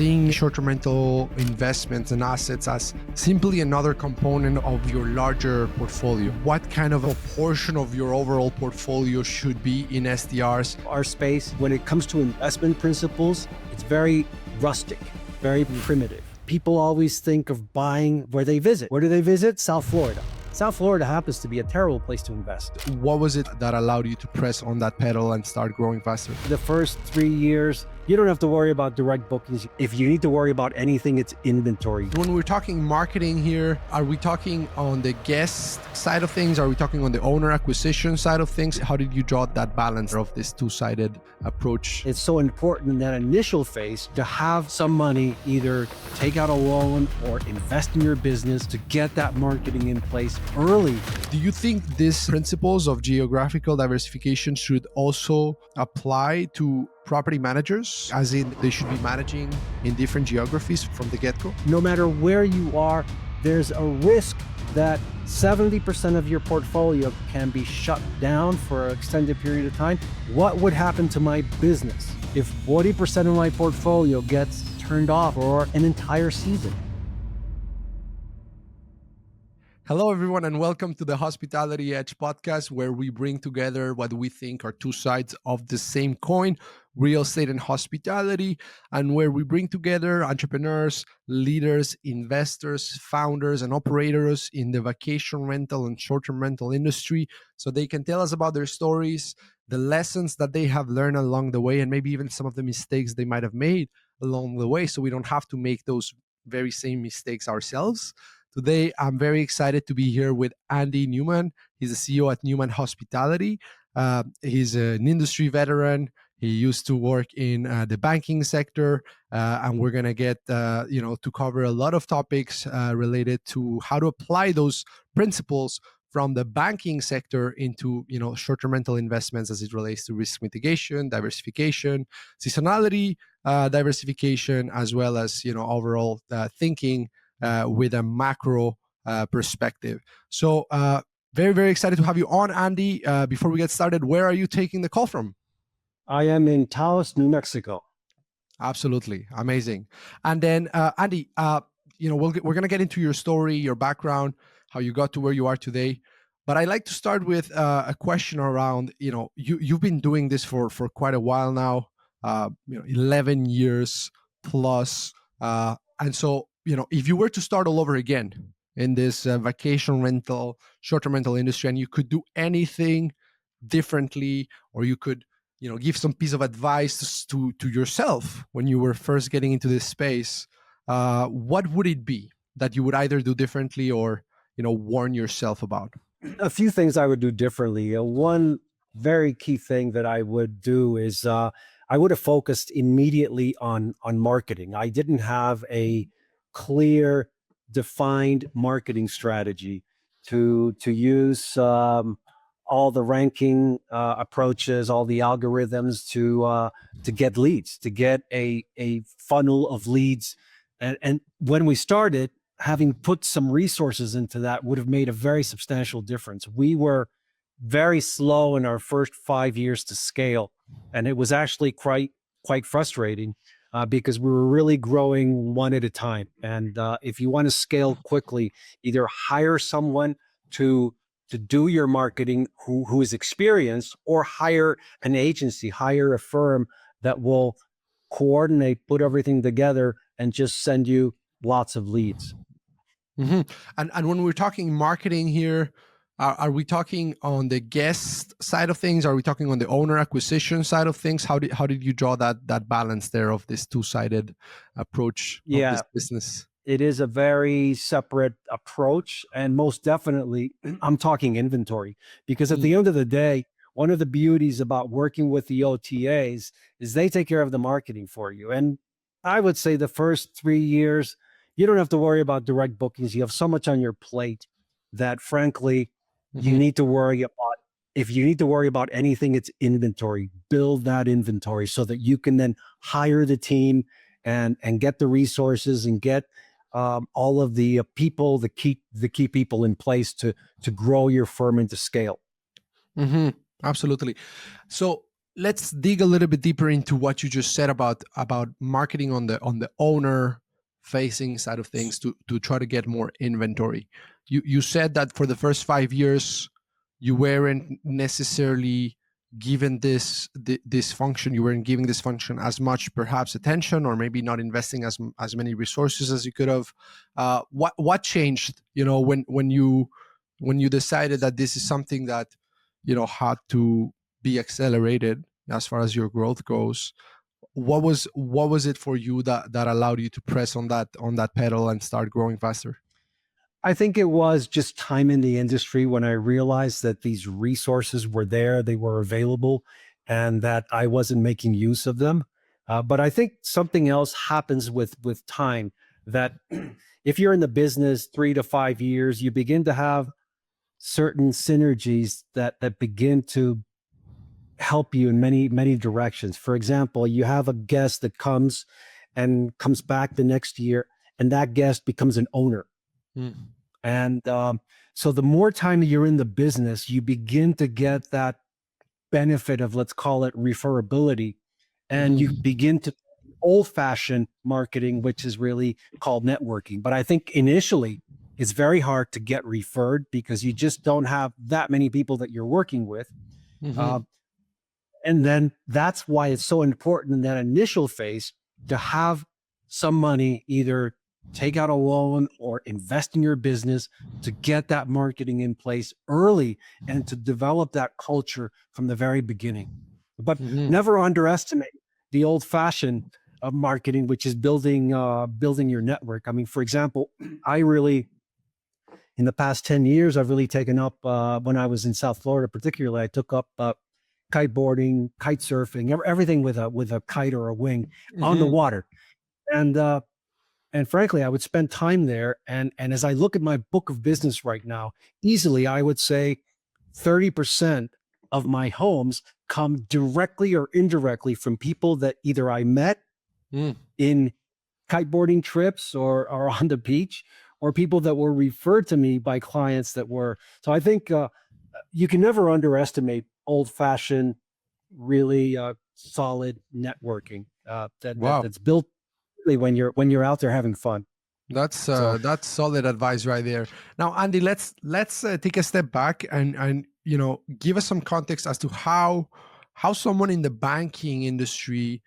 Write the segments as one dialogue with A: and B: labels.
A: seeing short-term rental investments and assets as simply another component of your larger portfolio? What kind of a portion of your overall portfolio should be in STRs?
B: Our space, when it comes to investment principles, it's very rustic, very primitive. People always think of buying where they visit. Where do they visit? South Florida. South Florida happens to be a terrible place to invest.
A: What was it that allowed you to press on that pedal and start growing faster?
B: The first 3 years, you don't have to worry about direct bookings. If you need to worry about anything, it's inventory.
A: When we're talking marketing here, are we talking on the guest side of things? Are we talking on the owner acquisition side of things? How did you draw that balance of this two-sided approach?
B: It's so important in that initial phase to have some money, either take out a loan or invest in your business to get that marketing in place early.
A: Do you think these principles of geographical diversification should also apply to property managers, as in they should be managing in different geographies from the get-go?
B: No matter where you are, there's a risk that 70% of your portfolio can be shut down for an extended period of time. What would happen to my business if 40% of my portfolio gets turned off for an entire season?
A: Hello, everyone, and welcome to the Hospitality Edge podcast, where we bring together what we think are two sides of the same coin, real estate and hospitality, and where we bring together entrepreneurs, leaders, investors, founders, and operators in the vacation rental and short-term rental industry so they can tell us about their stories, the lessons that they have learned along the way, and maybe even some of the mistakes they might have made along the way so we don't have to make those very same mistakes ourselves. Today, I'm very excited to be here with Andy Newman. He's the CEO at Newman Hospitality. He's an industry veteran. He used to work in the banking sector, and we're going to get to cover a lot of topics related to how to apply those principles from the banking sector into short-term rental investments as it relates to risk mitigation, diversification, seasonality, diversification, as well as overall thinking with a macro perspective. So very, very excited to have you on, Andy. Before we get started, where are you taking the call from?
B: I am in Taos, New Mexico.
A: Absolutely. Amazing. And then, Andy, we're going to get into your story, your background, how you got to where you are today. But I'd like to start with a question around, you've been doing this for quite a while now, 11 years plus. And so, if you were to start all over again in this vacation rental, short-term rental industry, and you could do anything differently, or you could, give some piece of advice to yourself when you were first getting into this space, what would it be that you would either do differently or, warn yourself about?
B: A few things I would do differently. One very key thing that I would do is I would have focused immediately on marketing. I didn't have a clear, defined marketing strategy to use all the ranking approaches, all the algorithms to get leads, to get a funnel of leads. And when we started, having put some resources into that would have made a very substantial difference. We were very slow in our first 5 years to scale, and it was actually quite frustrating. Because we were really growing one at a time. And if you want to scale quickly, either hire someone to do your marketing who is experienced, or hire an agency, hire a firm that will coordinate, put everything together, and just send you lots of leads.
A: Mm-hmm. And when we're talking marketing here, are we talking on the guest side of things? Are we talking on the owner acquisition side of things? How did you draw that balance there of this two-sided approach of this business?
B: It is a very separate approach, and most definitely I'm talking inventory, because at the end of the day, one of the beauties about working with the OTAs is they take care of the marketing for you. And I would say the first 3 years, you don't have to worry about direct bookings. You have so much on your plate that, frankly, you need to worry about, if you need to worry about anything, it's inventory. Build that inventory so that you can then hire the team and get the resources and get all of the people, the key people in place to grow your firm into scale.
A: Mm-hmm. Absolutely. So let's dig a little bit deeper into what you just said about marketing on the owner facing side of things to try to get more inventory. You said that for the first 5 years you weren't necessarily given this function, you weren't giving this function as much perhaps attention, or maybe not investing as many resources as you could have. What changed, when you decided that this is something that had to be accelerated as far as your growth goes? What was it for you that allowed you to press on that pedal and start growing faster?
B: I think it was just time in the industry when I realized that these resources were there, they were available, and that I wasn't making use of them. But I think something else happens with time, that if you're in the business 3 to 5 years, you begin to have certain synergies that begin to help you in many directions. For example, you have a guest that comes back the next year, and that guest becomes an owner.
A: Mm.
B: And so the more time you're in the business, you begin to get that benefit of, let's call it, referability. And you
A: Mhm.
B: begin to old fashioned marketing, which is really called networking. But I think initially it's very hard to get referred because you just don't have that many people that you're working with. Uh,
A: Mhm.
B: and then that's why it's so important in that initial phase to have some money, either take out a loan or invest in your business, to get that marketing in place early and to develop that culture from the very beginning. But
A: Mhm.
B: never underestimate the old fashioned of marketing, which is building your network. I mean, for example, I really, in the past 10 years, I've really taken up, when I was in South Florida, particularly, I took up kiteboarding, kite surfing, everything with a kite or a wing on the
A: Mhm.
B: water. And frankly, I would spend time there. And as I look at my book of business right now, easily I would say 30% of my homes come directly or indirectly from people that either I met
A: Mm.
B: in kiteboarding trips or on the beach, or people that were referred to me by clients that were. So I think you can never underestimate old fashioned, really solid networking
A: Wow.
B: that's built really when you're out there having fun. So
A: That's solid advice right there. Now, Andy, let's take a step back and give us some context as to how someone in the banking industry,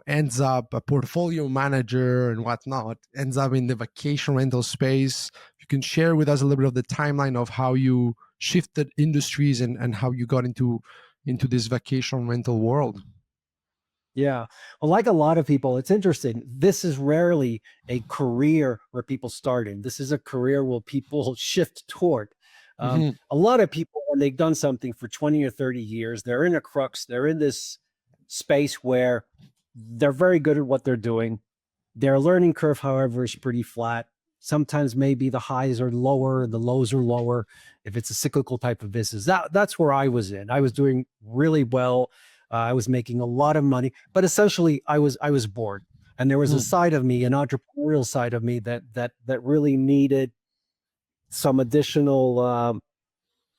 A: ends up a portfolio manager and whatnot, ends up in the vacation rental space. You can share with us a little bit of the timeline of how you shifted industries and how you got into this vacation rental world.
B: yeah, well, like a lot of people, it's interesting. This is rarely a career where people start in. This is a career where people shift toward.
A: Hmm.
B: A lot of people, when they've done something for 20 or 30 years, they're in a crux. They're in this space where they're very good at what they're doing. Their learning curve, however, is pretty flat. Sometimes maybe the highs are lower, the lows are lower. If it's a cyclical type of business, that's where I was in. I was doing really well. I was making a lot of money, but essentially, I was bored. And there was a side of me, an entrepreneurial side of me, that really needed some additional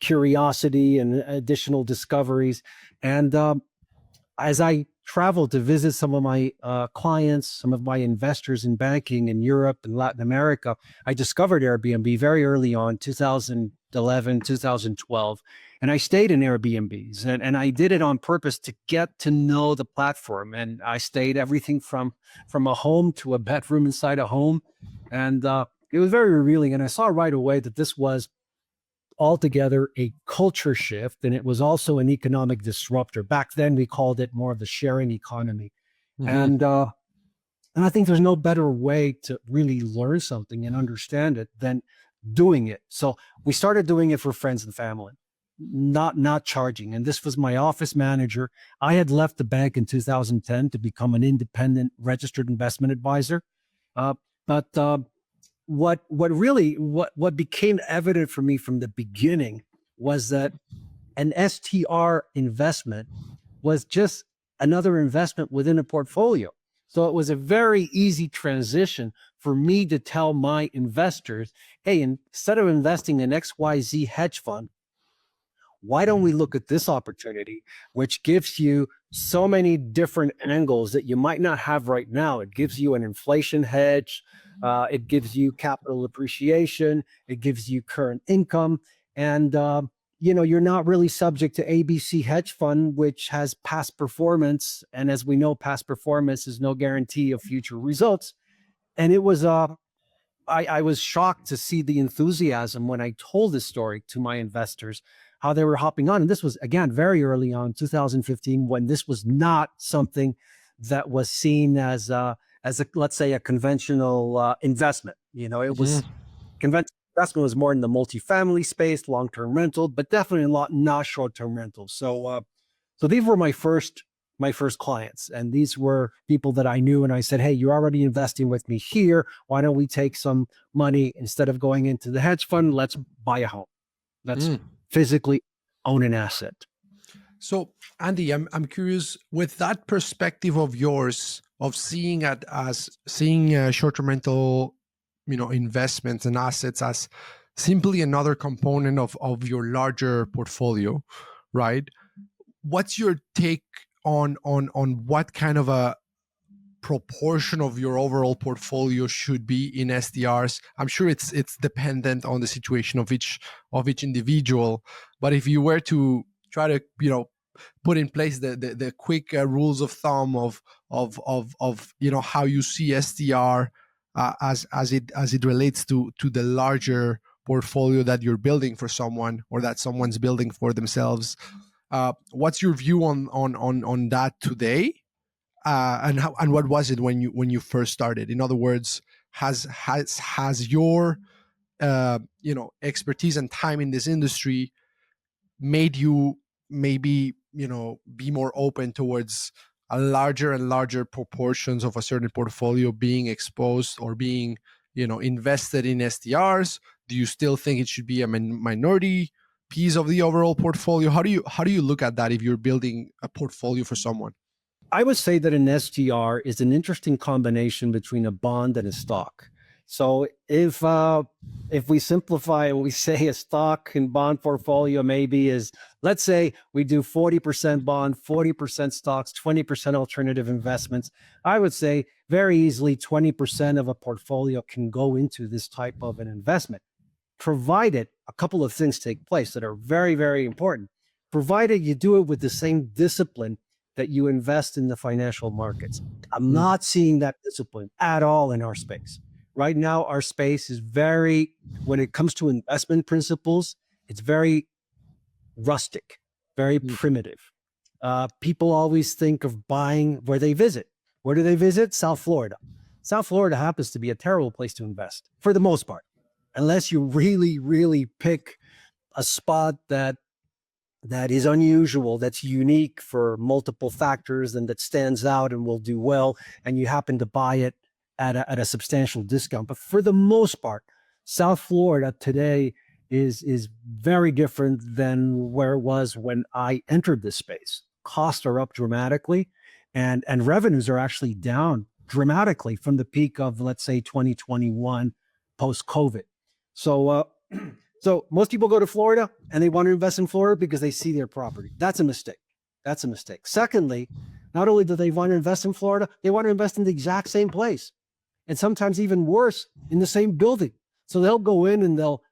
B: curiosity and additional discoveries. And as I traveled to visit some of my clients, some of my investors in banking in Europe and Latin America, I discovered Airbnb very early on, 2011, 2012. And I stayed in Airbnbs, and I did it on purpose to get to know the platform. And I stayed everything from a home to a bedroom inside a home. And it was very revealing. And I saw right away that this was altogether a culture shift, and it was also an economic disruptor. Back then, we called it more of the sharing economy,
A: Hmm.
B: and I think there's no better way to really learn something and understand it than doing it. So we started doing it for friends and family, not charging. And this was my office manager. I had left the bank in 2010 to become an independent registered investment advisor, uh, but what became evident for me from the beginning was that an STR investment was just another investment within a portfolio. So it was a very easy transition for me to tell my investors, hey, instead of investing in XYZ hedge fund, why don't we look at this opportunity, which gives you so many different angles that you might not have right now? It gives you an inflation hedge, it gives you capital appreciation, it gives you current income, and you're not really subject to ABC hedge fund, which has past performance. And as we know, past performance is no guarantee of future results. And it was I was shocked to see the enthusiasm when I told this story to my investors, how they were hopping on. And this was, again, very early on, 2015, when this was not something that was seen as a, let's say, a conventional investment. It was
A: Mhm.
B: conventional investment was more in the multifamily space, long-term rental, but definitely not short-term rentals. So these were my first clients, and these were people that I knew. And I said, "Hey, you're already investing with me here. Why don't we take some money instead of going into the hedge fund? Let's buy a home. Let's
A: Mm.
B: physically own an asset."
A: So, Andy, I'm curious with that perspective of yours of seeing it as seeing short-term rental, investments and assets as simply another component of your larger portfolio, right? What's your take on what kind of a proportion of your overall portfolio should be in STRs? I'm sure it's dependent on the situation of each individual, but if you were to try to put in place the quick rules of thumb of how you see STR as it relates to the larger portfolio that you're building for someone or that someone's building for themselves. What's your view on that today? And what was it when you first started? In other words, has your expertise and time in this industry made you maybe be more open towards a larger and larger proportions of a certain portfolio being exposed or being invested in STRs? Do you still think it should be a minority piece of the overall portfolio? How do you look at that if you're building a portfolio for someone?
B: I would say that an STR is an interesting combination between a bond and a stock. So if we simplify, we say a stock and bond portfolio maybe is, let's say we do 40% bond, 40% stocks, 20% alternative investments. I would say very easily 20% of a portfolio can go into this type of an investment, provided a couple of things take place that are very, very important. Provided you do it with the same discipline that you invest in the financial markets. I'm
A: Mm,
B: not seeing that discipline at all in our space. Right now, our space is when it comes to investment principles, it's very rustic, very
A: mm,
B: primitive. People always think of buying where they visit. Where do they visit? South Florida. South Florida happens to be a terrible place to invest for the most part, unless you really, really pick a spot that is unusual, that's unique for multiple factors, and that stands out and will do well, and you happen to buy it at a substantial discount. But for the most part, South Florida today is very different than where it was when I entered this space. Costs are up dramatically, and revenues are actually down dramatically from the peak of, let's say, 2021 post COVID. So so most people go to Florida and they want to invest in Florida because they see their property. That's a mistake. That's a mistake. Secondly, not only do they want to invest in Florida, they want to invest in the exact same place, and sometimes even worse, in the same building. So they'll go in and they'll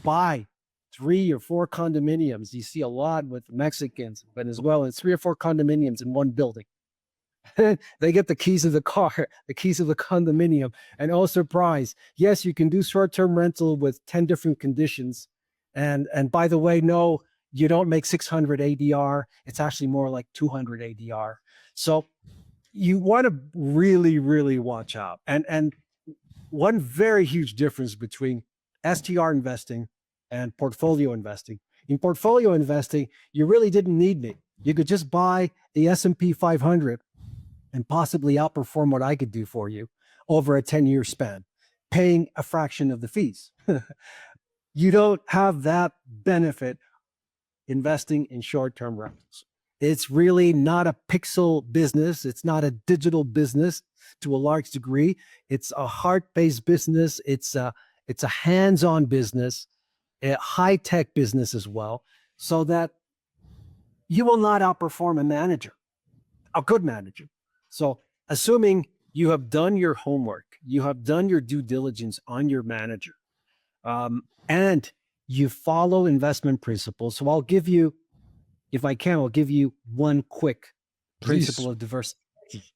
B: buy 3 or 4 condominiums. You see a lot with Mexicans, Venezuelans, 3 or 4 condominiums in one building. They get the keys of the car, the keys of the condominium, and oh surprise, yes, you can do short-term rental with 10 different conditions. And by the way, no, you don't make 600 ADR. It's actually more like 200 ADR. So you want to really, really watch out. And one very huge difference between STR investing and portfolio investing. In portfolio investing, you really didn't need me. You could just buy the S&P 500 and possibly outperform what I could do for you over a 10-year span, paying a fraction of the fees. You don't have that benefit investing in short-term rentals. It's really not a pixel business. It's not a digital business to a large degree. It's a heart-based business. It's a hands-on business, a high-tech business as well. so that you will not outperform a good manager. So assuming you have done your homework, you have done your due diligence on your manager, and you follow investment principles. So I'll give you, if I can, I'll give you one quick
A: Please.
B: principle of diversification.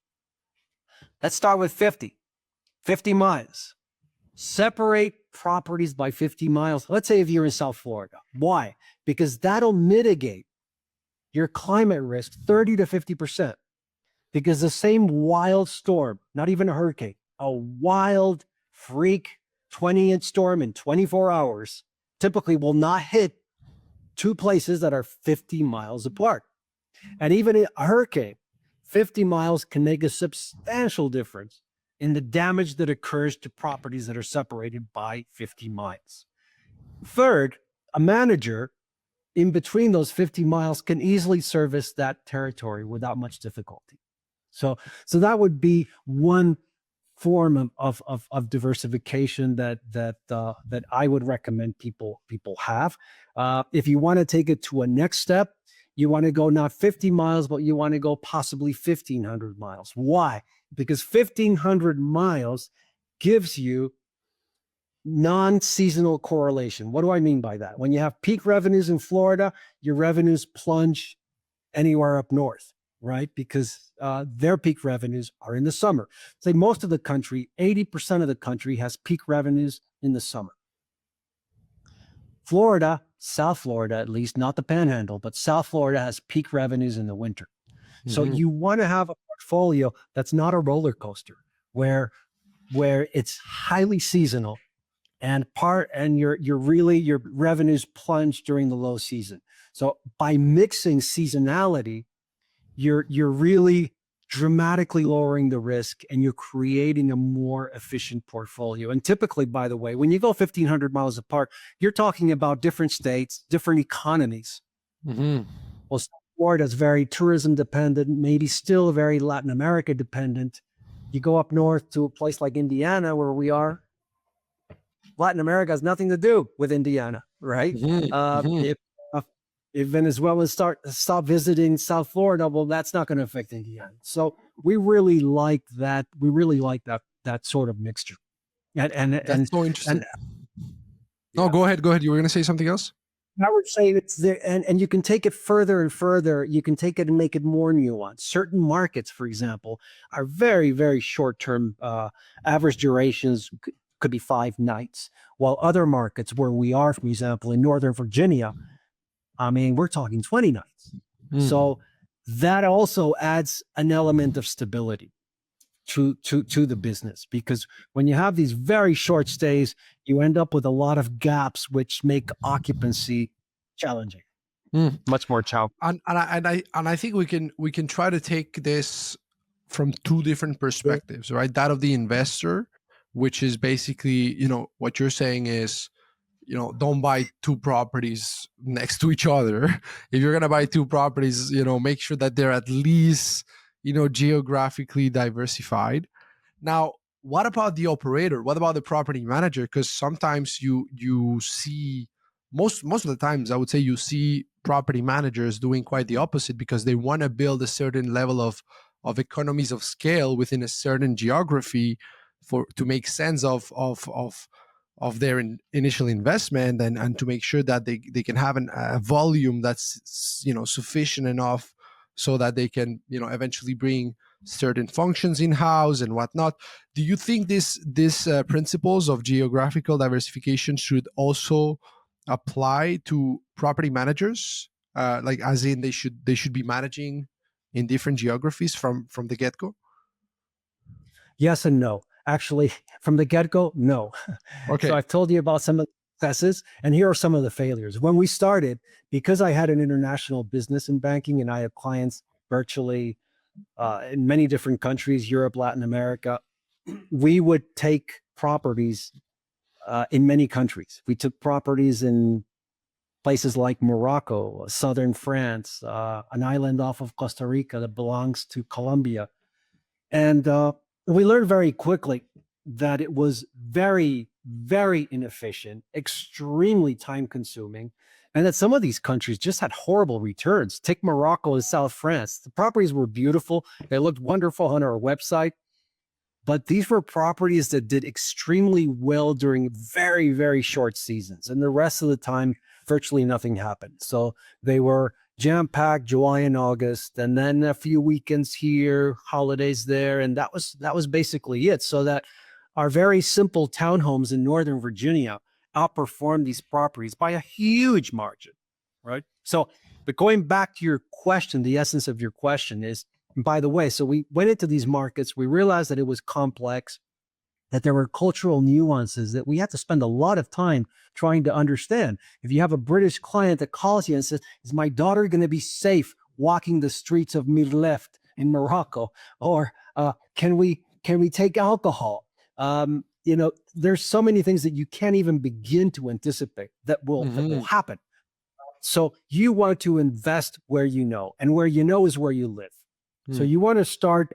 B: Let's start with 50 miles. Separate properties by 50 miles. Let's say if you're in South Florida. Why? Because that'll mitigate your climate risk 30 to 50%. Because the same wild storm, not even a hurricane, a wild freak 20-inch storm in 24 hours typically will not hit two places that are 50 miles apart. And even in a hurricane, 50 miles can make a substantial difference in the damage that occurs to properties that are separated by 50 miles. Third, a manager in between those 50 miles can easily service that territory without much difficulty. So that would be one form of diversification that I would recommend people have. If you want to take it to a next step, you want to go not 50 miles, but you want to go possibly 1,500 miles. Why? Because 1,500 miles gives you non-seasonal correlation. What do I mean by that? When you have peak revenues in Florida, your revenues plunge anywhere up north, right? Because their peak revenues are in the summer. Say most of the country, 80% of the country has peak revenues in the summer. Florida, South Florida at least, not the Panhandle, but South Florida has peak revenues in the winter. So you want to have a portfolio that's not a roller coaster, where it's highly seasonal and your revenues plunge during the low season. So by mixing seasonality, you're really dramatically lowering the risk and you're creating a more efficient portfolio. And typically, by the way, when you go 1,500 miles apart, you're talking about different states, different economies. Well, Florida is very tourism dependent, maybe still very Latin America dependent. You go up north to a place like Indiana, where we are, Latin America has nothing to do with Indiana, right? If Venezuelans stop visiting South Florida, well, that's not going to affect Indiana. So we really like that. We really like that sort of mixture.
A: That's so interesting. No,
B: Yeah.
A: go ahead. You were going to say something else?
B: I would say it's there, and you can take it further and further. You can take it and make it more nuanced. Certain markets, for example, are very, very short-term. Average durations could be 5 nights, while other markets where we are, for example, in Northern Virginia, I mean, we're talking 20 nights. So that also adds an element of stability to the business, because when you have these very short stays, you end up with a lot of gaps, which make occupancy challenging. Much more challenging.
A: And I think we can try to take this from two different perspectives, right? That of the investor, which is basically, what you're saying is, don't buy two properties next to each other. If you're going to buy two properties, make sure that they're at least, geographically diversified. Now, what about the operator? What about the property manager? Because sometimes you see, most of the times, I would say, you see property managers doing quite the opposite, because they want to build a certain level of economies of scale within a certain geography to make sense of their initial investment, and to make sure that they can have a volume that's sufficient enough so that they can eventually bring certain functions in house and whatnot. Do you think these principles of geographical diversification should also apply to property managers? Like, as in, they should be managing in different geographies from the get go?
B: Yes and no. Actually, from the get-go, no.
A: Okay.
B: So I've told you about some of the successes, and here are some of the failures. When we started, because I had an international business in banking and I had clients virtually in many different countries, Europe, Latin America, we would take properties in many countries. We took properties in places like Morocco, southern France, an island off of Costa Rica that belongs to Colombia. And we learned very quickly that it was very, very inefficient, extremely time consuming, and that some of these countries just had horrible returns. Take Morocco and South France. The properties were beautiful. They looked wonderful on our website, but these were properties that did extremely well during very, very short seasons. And the rest of the time, virtually nothing happened. So they were jam-packed July and August, and then a few weekends here, holidays there. And that was basically it. So that our very simple townhomes in Northern Virginia outperformed these properties by a huge margin, right? So, but going back to your question, the essence of your question is, by the way, so we went into these markets, we realized that it was complex, that there were cultural nuances that we had to spend a lot of time trying to understand. If you have a British client that calls you and says, is my daughter going to be safe walking the streets of Mirleft in Morocco? Or can we take alcohol? There's so many things that you can't even begin to anticipate that will happen. So you want to invest where you know, and where you know is where you live. So you want to start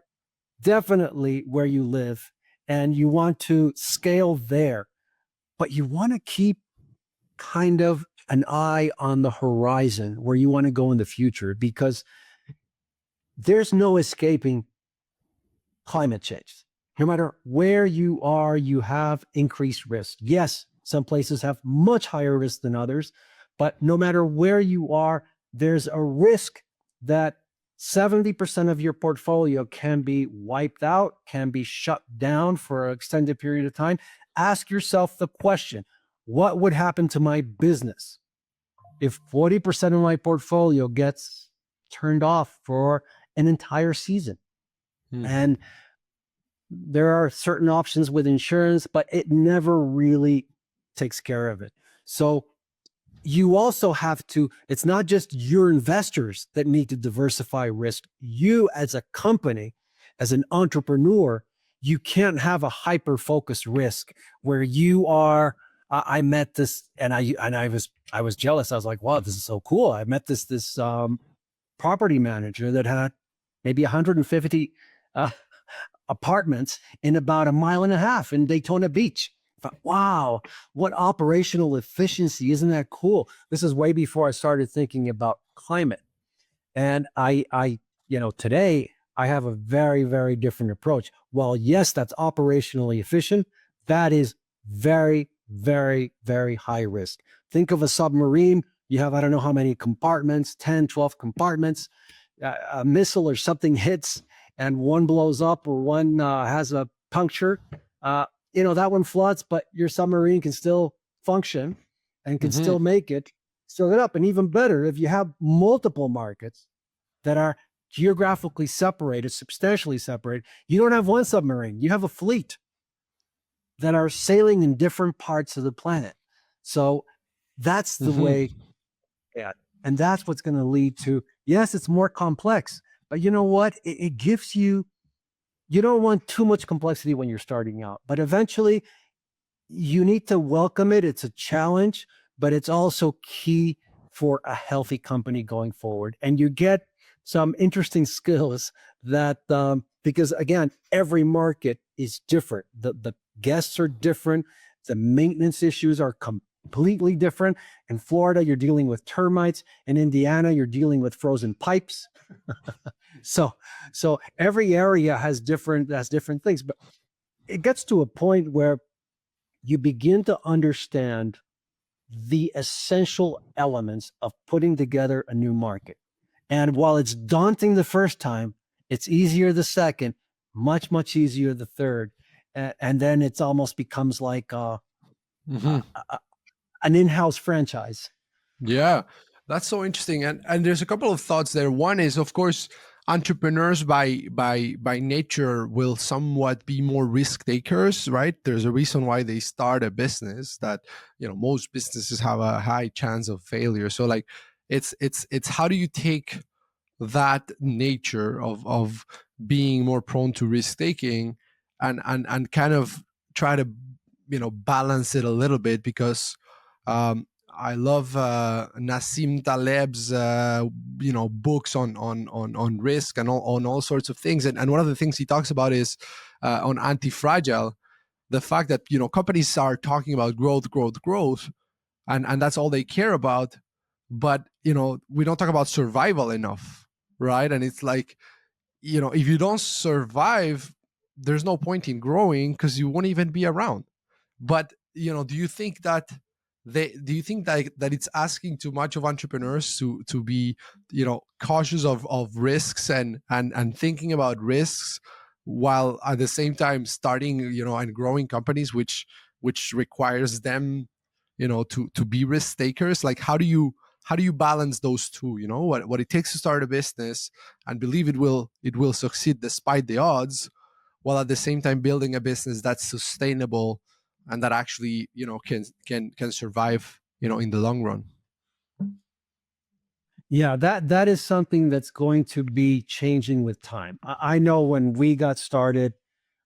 B: definitely where you live, and you want to scale there, but you want to keep kind of an eye on the horizon where you want to go in the future, because there's no escaping climate change. No matter where you are, you have increased risk. Yes, some places have much higher risk than others, but no matter where you are, there's a risk that 70% of your portfolio can be wiped out, can be shut down for an extended period of time. Ask yourself the question, what would happen to my business if 40% of my portfolio gets turned off for an entire season? And there are certain options with insurance, but it never really takes care of it. So you also have to, it's not just your investors that need to diversify risk. You as a company, as an entrepreneur, you can't have a hyper-focused risk where you are, I met this, and I was jealous. I was like, wow, this is so cool. I met this property manager that had maybe 150 apartments in about a mile and a half in Daytona Beach. Wow, what operational efficiency. Isn't that cool? This is way before I started thinking about climate. And today I have a very, very different approach. While yes, that's operationally efficient, that is very, very, very high risk. Think of a submarine. You have, I don't know how many compartments, 10, 12 compartments. A missile or something hits and one blows up, or one has a puncture. That one floods, but your submarine can still function and can still make it, still get up. And even better, if you have multiple markets that are geographically separated, substantially separated, you don't have one submarine, you have a fleet that are sailing in different parts of the planet. So that's the way, and that's what's going to lead to, yes, it's more complex, but you know what? It gives you, you don't want too much complexity when you're starting out, but eventually you need to welcome it. It's a challenge, but it's also key for a healthy company going forward. And you get some interesting skills that, because again, every market is different. The guests are different. The maintenance issues are completely different. In Florida, you're dealing with termites. In Indiana, you're dealing with frozen pipes. So every area has different things, but it gets to a point where you begin to understand the essential elements of putting together a new market. And while it's daunting the first time, it's easier the second, much, much easier the third. And then it's almost becomes like an in-house franchise.
A: Yeah, that's so interesting. And there's a couple of thoughts there. One is, of course, entrepreneurs by nature will somewhat be more risk takers, right? There's a reason why they start a business, that most businesses have a high chance of failure. So like it's how do you take that nature of being more prone to risk taking and kind of try to balance it a little bit, because I love Nassim Taleb's books on risk and on all sorts of things, and one of the things he talks about is on anti-fragile, the fact that companies are talking about growth, and that's all they care about, but we don't talk about survival enough, right? And it's like, if you don't survive, there's no point in growing because you won't even be around. But do you think that it's asking too much of entrepreneurs to be cautious of risks and thinking about risks, while at the same time starting and growing companies, which requires them to be risk takers? Like, how do you balance those two? What it takes to start a business and believe it will succeed despite the odds, while at the same time building a business that's sustainable and that actually can survive in the long run.
B: Yeah, that is something that's going to be changing with time. I know when we got started,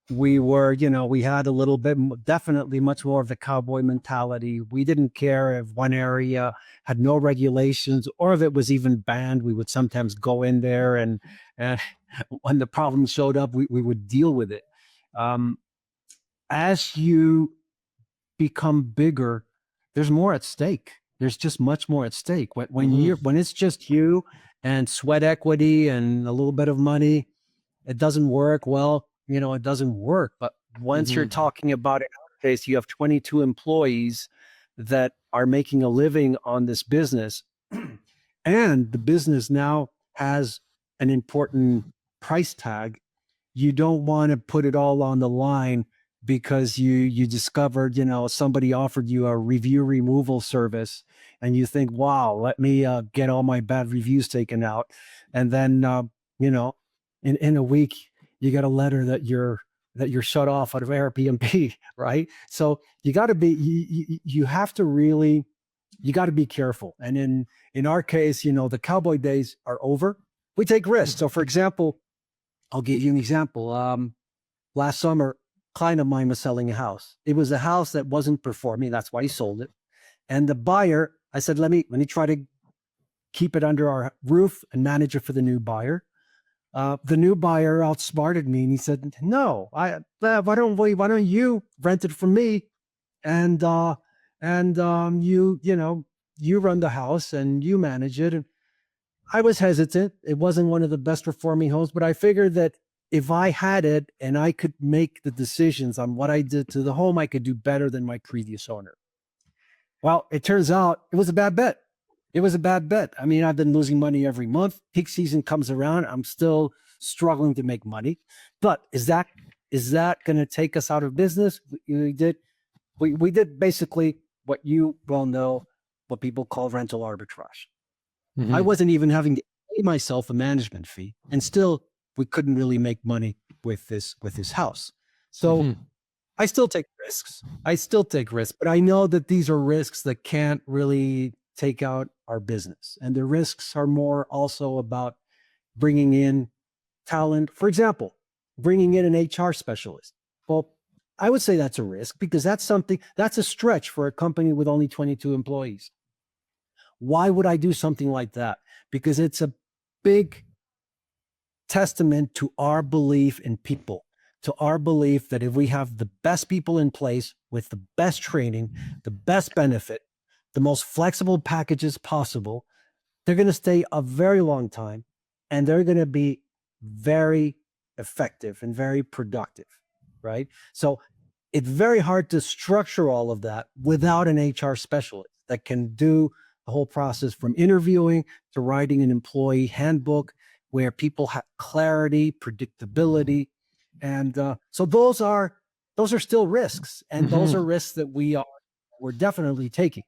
B: we were, we had a little bit, definitely much more of the cowboy mentality. We didn't care if one area had no regulations or if it was even banned. We would sometimes go in there and when the problem showed up, we would deal with it. Um, as you become bigger, there's more at stake. There's just much more at stake. When it's just you and sweat equity and a little bit of money, it doesn't work. Well, it doesn't work. But once you're talking about, in our case, you have 22 employees that are making a living on this business, and the business now has an important price tag. You don't want to put it all on the line because you discovered, somebody offered you a review removal service, and you think, wow, let me get all my bad reviews taken out. And then in a week you get a letter that you're shut off out of Airbnb, right? So you got to be you have to really, you got to be careful. And in our case, the cowboy days are over. We take risks. So for example, I'll give you an example. Last summer, a client of mine was selling a house. It was a house that wasn't performing. That's why he sold it. And the buyer, I said, let me try to keep it under our roof and manage it for the new buyer. The new buyer outsmarted me and he said, no, why don't you rent it from me? And you run the house and you manage it. And I was hesitant. It wasn't one of the best performing homes, but I figured that if I had it and I could make the decisions on what I did to the home, I could do better than my previous owner. Well, it turns out it was a bad bet. It was a bad bet. I mean, I've been losing money every month. Peak season comes around. I'm still struggling to make money. But is that going to take us out of business? We did basically what you well know, what people call rental arbitrage. I wasn't even having to pay myself a management fee, and still we couldn't really make money with this house. So I still take risks. But I know that these are risks that can't really take out our business. And the risks are more also about bringing in talent. For example, bringing in an HR specialist. Well, I would say that's a risk because that's a stretch for a company with only 22 employees. Why would I do something like that? Because it's a big testament to our belief in people, to our belief that if we have the best people in place with the best training, the best benefit, the most flexible packages possible, they're going to stay a very long time and they're going to be very effective and very productive, right? So it's very hard to structure all of that without an HR specialist that can do the whole process from interviewing to writing an employee handbook where people have clarity, predictability. And so those are still risks. And those are risks that we're definitely taking.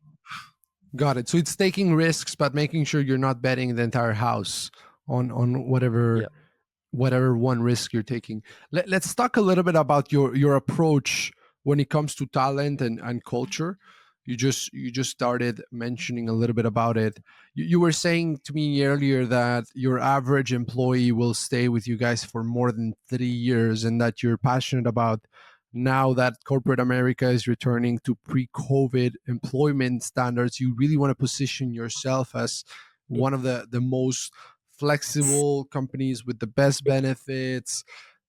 A: Got it. So it's taking risks, but making sure you're not betting the entire house on whatever one risk you're taking. Let's talk a little bit about your approach when it comes to talent and culture. You just started mentioning a little bit about it. You were saying to me earlier that your average employee will stay with you guys for more than 3 years, and that you're passionate about, now that corporate America is returning to pre-COVID employment standards, you really want to position yourself as one of the most flexible companies with the best benefits.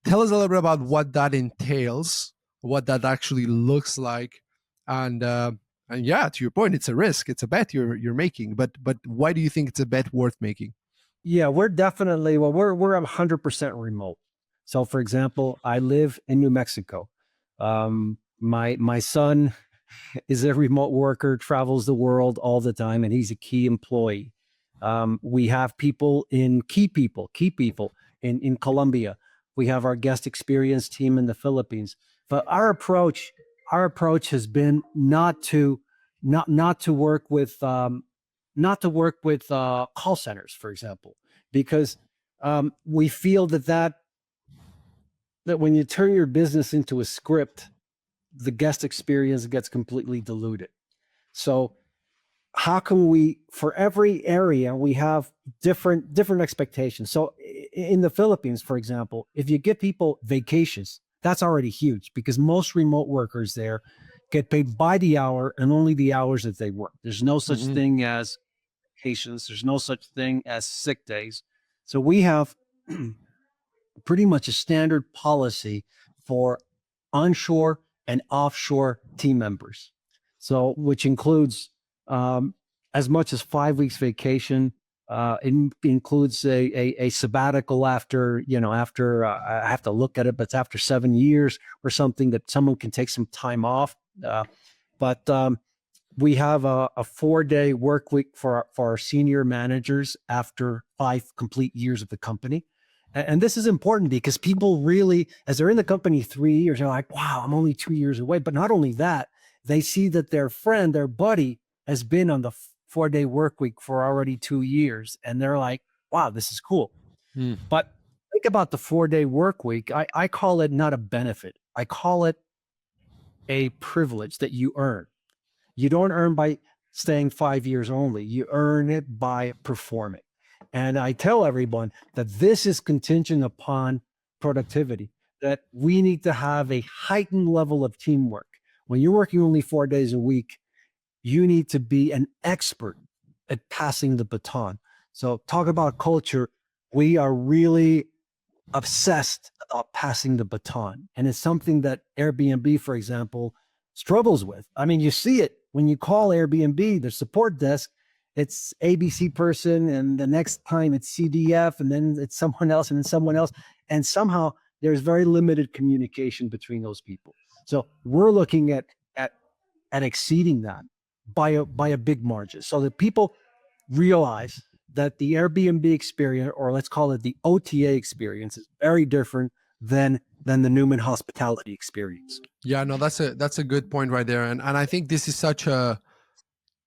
A: Tell us a little bit about what that entails, what that actually looks like, and And yeah, to your point, it's a risk. It's a bet you're making. But why do you think it's a bet worth making?
B: Yeah, we're definitely, well, we're 100% remote. So for example, I live in New Mexico. My son is a remote worker, travels the world all the time, and he's a key employee. We have key people in Colombia. We have our guest experience team in the Philippines. But our approach has been not to work with call centers, for example, because we feel that when you turn your business into a script, the guest experience gets completely diluted. So how can we, for every area, we have different expectations. So in the Philippines, for example, if you give people vacations, that's already huge because most remote workers there get paid by the hour and only the hours that they work. There's no such
A: Hmm.
B: thing as vacations. There's no such thing as sick days. So we have pretty much a standard policy for onshore and offshore team members. So, which includes as much as 5 weeks vacation. It includes a sabbatical after, after I have to look at it, but it's after 7 years or something that someone can take some time off. But we have a 4-day work week for our senior managers after 5 complete years of the company. And this is important because people really, as they're in the company 3 years, they're like, wow, I'm only 2 years away. But not only that, they see that their friend, their buddy has been on the 4-day work week for already 2 years. And they're like, wow, this is cool.
A: Mm.
B: But think about the 4-day work week. I call it not a benefit. I call it a privilege that you earn. You don't earn by staying 5 years only. You earn it by performing. And I tell everyone that this is contingent upon productivity, that we need to have a heightened level of teamwork. When you're working only 4 days a week, you need to be an expert at passing the baton. So, talk about culture. We are really obsessed about passing the baton. And it's something that Airbnb, for example, struggles with. I mean, you see it when you call Airbnb, the support desk, it's ABC person, and the next time it's CDF, and then it's someone else, and then someone else. And somehow there's very limited communication between those people. So we're looking at exceeding that by a big margin. So that people realize that the Airbnb experience, or let's call it the OTA experience, is very different than the Newman Hospitality experience.
A: Yeah, no, that's a good point right there, and I think this is such a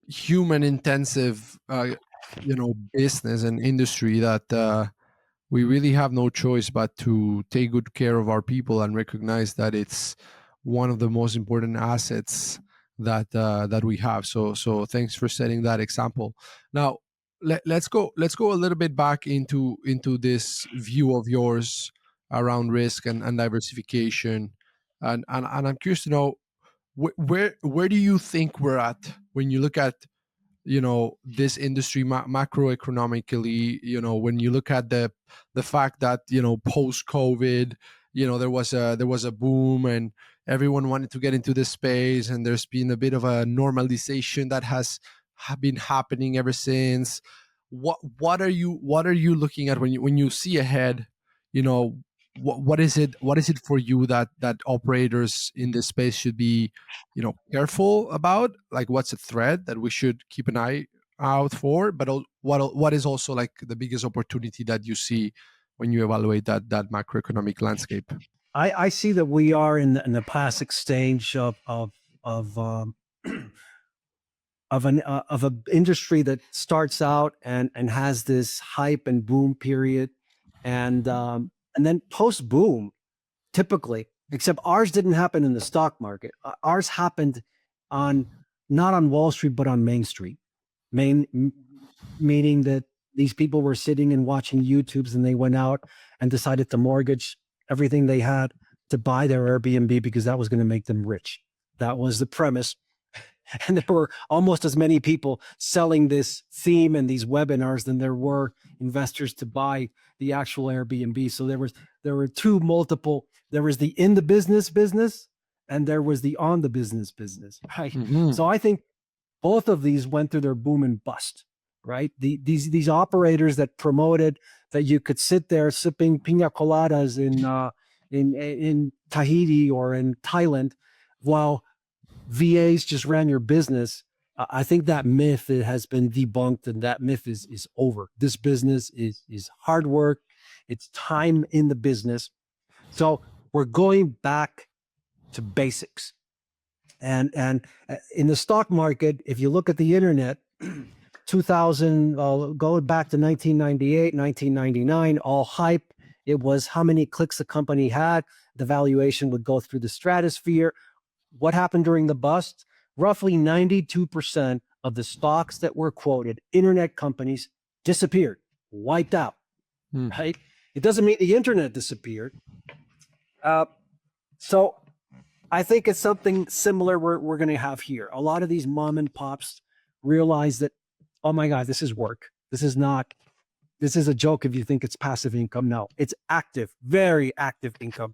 A: human intensive, business and industry that we really have no choice but to take good care of our people and recognize that it's one of the most important assets that we have. So thanks for setting that example. Now let's go a little bit back into this view of yours around risk and diversification, and I'm curious to know where do you think we're at when you look at this industry macroeconomically, when you look at the fact that post covid, there was a boom and everyone wanted to get into this space, and there's been a bit of a normalization that has been happening ever since. What are you looking at when you see ahead? you know what is it for you that operators in this space should be careful about? Like, what's a threat that we should keep an eye out for? But what is also like the biggest opportunity that you see when you evaluate that macroeconomic landscape?
B: I see that we are in the classic stage of of an industry that starts out and has this hype and boom period, and then post boom, typically, except ours didn't happen in the stock market. Ours happened on not on Wall Street but on Main Street. Meaning that these people were sitting and watching YouTubes, and they went out and decided to mortgage everything they had to buy their Airbnb because that was going to make them rich. That was the premise. And there were almost as many people selling this theme and these webinars than there were investors to buy the actual Airbnb. So there were two multiple. There was the in the business, and there was the on the business, right?
A: Hmm.
B: So I think both of these went through their boom and bust, right? These operators that promoted that you could sit there sipping pina coladas in Tahiti or in Thailand while VAs just ran your business. I think that myth has been debunked, and that myth is over. This business is hard work. It's time in the business. So we're going back to basics. And in the stock market, if you look at the internet, 2000, going back to 1998, 1999, all hype. It was how many clicks the company had. The valuation would go through the stratosphere. What happened during the bust? Roughly 92% of the stocks that were quoted, internet companies, disappeared, wiped out, right? It doesn't mean the internet disappeared. So I think it's something similar we're going to have here. A lot of these mom and pops realize that, oh my God, this is work. This is a joke if you think it's passive income. No, it's active, very active income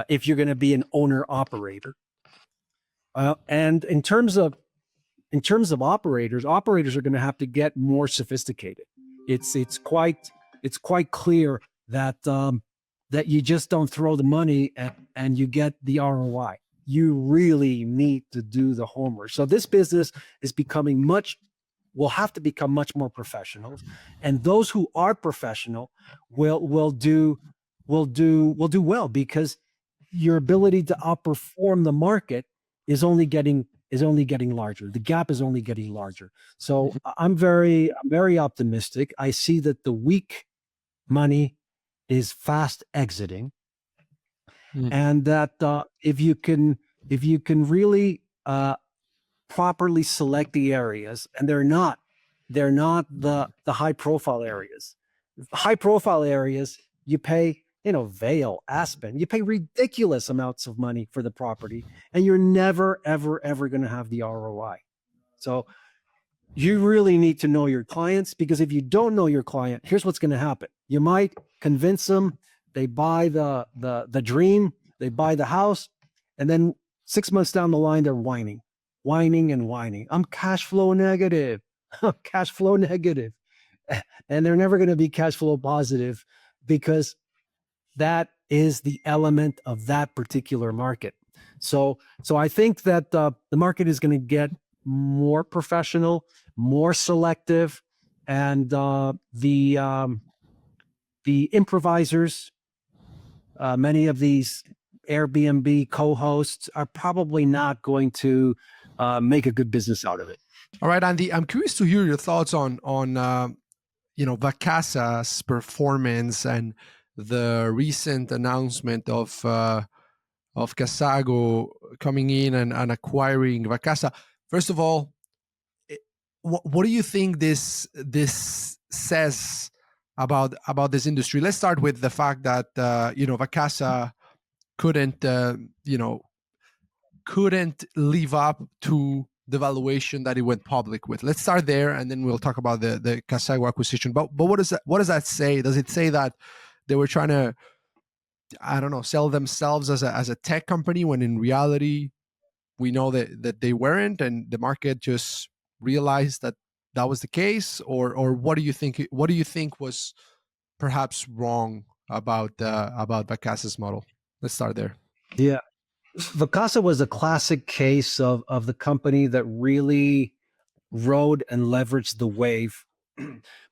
B: if you're going to be an owner operator. And in terms of operators are going to have to get more sophisticated. It's quite clear that that you just don't throw the money and you get the ROI. You really need to do the homework. So this business is will have to become much more professional, and those who are professional will do well, because your ability to outperform the market is only getting larger. The gap is only getting larger. So I'm very optimistic. I see that the weak money is fast exiting, and that if you can really properly select the areas, and they're not the high profile areas. High profile areas, you pay, Vail, Aspen, you pay ridiculous amounts of money for the property, and you're never, ever going to have the ROI. So you really need to know your clients, because if you don't know your client, here's what's going to happen. You might convince them, they buy the dream, they buy the house, and then 6 months down the line, they're whining. I'm cash flow negative. Cash flow negative. And they're never going to be cash flow positive, because that is the element of that particular market. So I think that the market is going to get more professional, more selective, and the improvisers, many of these Airbnb co-hosts, are probably not going to make a good business out of it.
A: All right, Andy, I'm curious to hear your thoughts on Vacasa's performance and the recent announcement of Casago coming in and acquiring Vacasa. First of all, what do you think this says about this industry? Let's start with the fact that Vacasa couldn't live up to the valuation that it went public with. Let's start there, and then we'll talk about the Casago acquisition. But what does that say? Does it say that they were trying to, I don't know, sell themselves as a tech company, when in reality we know that they weren't, and the market just realized that was the case? Or what do you think? What do you think was perhaps wrong about Vacasa's model? Let's start there.
B: Yeah. Vacasa was a classic case of the company that really rode and leveraged the wave,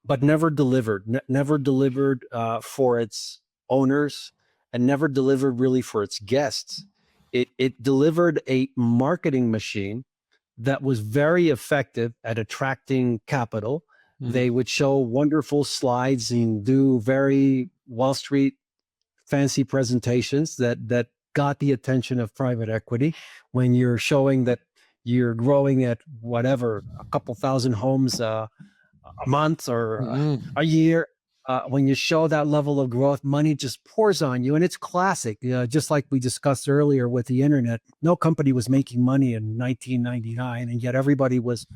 B: but never delivered. Never delivered for its owners, and never delivered really for its guests. It delivered a marketing machine that was very effective at attracting capital. They would show wonderful slides and do very Wall Street fancy presentations that got the attention of private equity. When you're showing that you're growing at whatever, a couple thousand homes a month or a year, when you show that level of growth, money just pours on you. And it's classic. Just like we discussed earlier with the internet, no company was making money in 1999, and yet everybody was